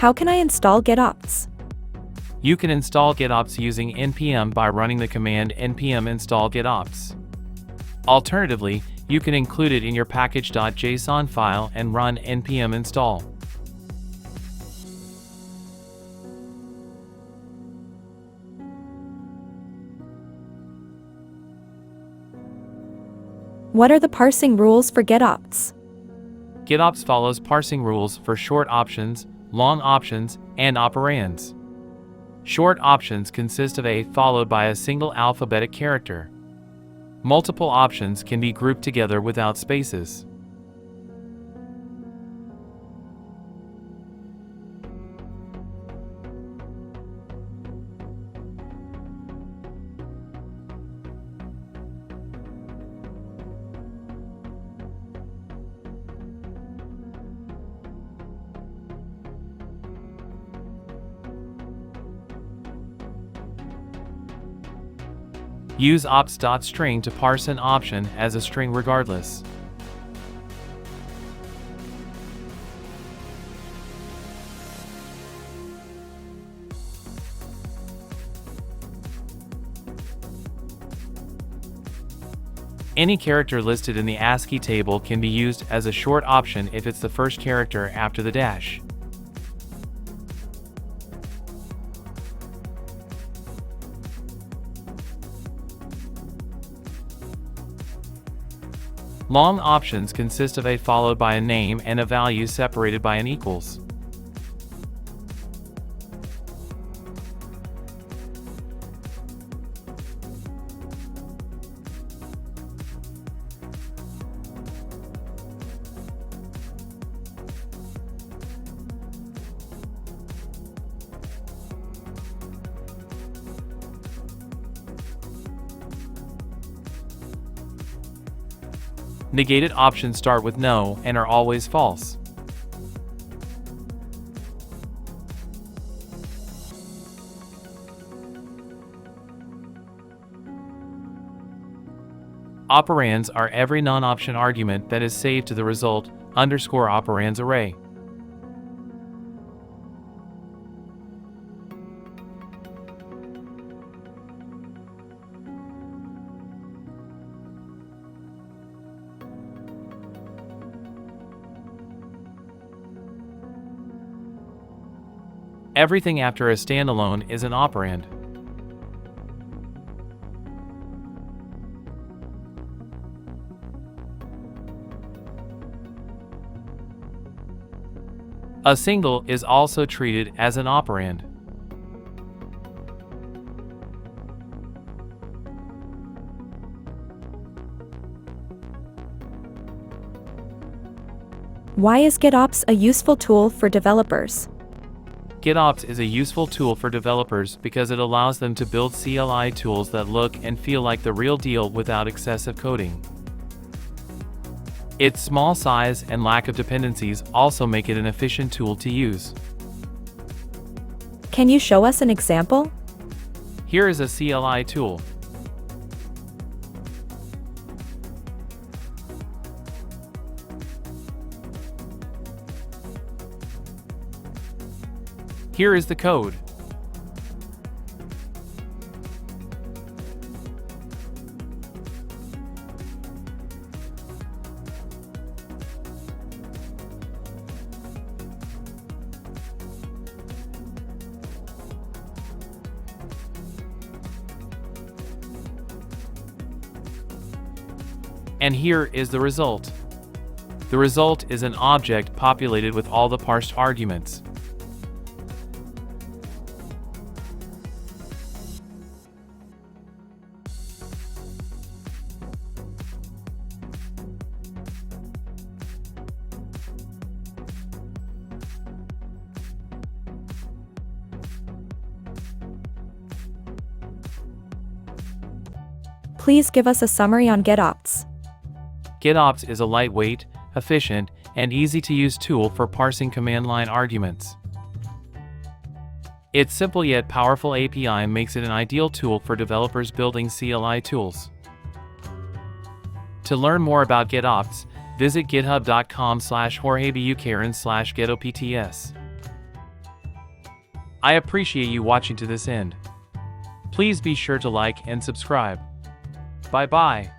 How can I install Getopts? You can install Getopts using npm by running the command npm install Getopts. Alternatively, you can include it in your package.json file and run npm install. What are the parsing rules for Getopts? Getopts follows parsing rules for short options, long options, and operands. Short options consist of a followed by a single alphabetic character. Multiple options can be grouped together without spaces. Use ops.string to parse an option as a string regardless. Any character listed in the ASCII table can be used as a short option if it's the first character after the dash. Long options consist of a followed by a name and a value separated by an equals. Negated options start with no and are always false. Operands are every non-option argument that is saved to the result _operands array. Everything after a standalone is an operand. A single is also treated as an operand. Why is Getopts a useful tool for developers? Getopts is a useful tool for developers because it allows them to build CLI tools that look and feel like the real deal without excessive coding. Its small size and lack of dependencies also make it an efficient tool to use. Can you show us an example? Here is a CLI tool. Here is the code. And here is the result. The result is an object populated with all the parsed arguments. Please give us a summary on Getopts. Getopts is a lightweight, efficient, and easy-to-use tool for parsing command line arguments. Its simple yet powerful API makes it an ideal tool for developers building CLI tools. To learn more about Getopts, visit github.com/jorgebuchanan/getopts. I appreciate you watching to this end. Please be sure to like and subscribe. Bye bye.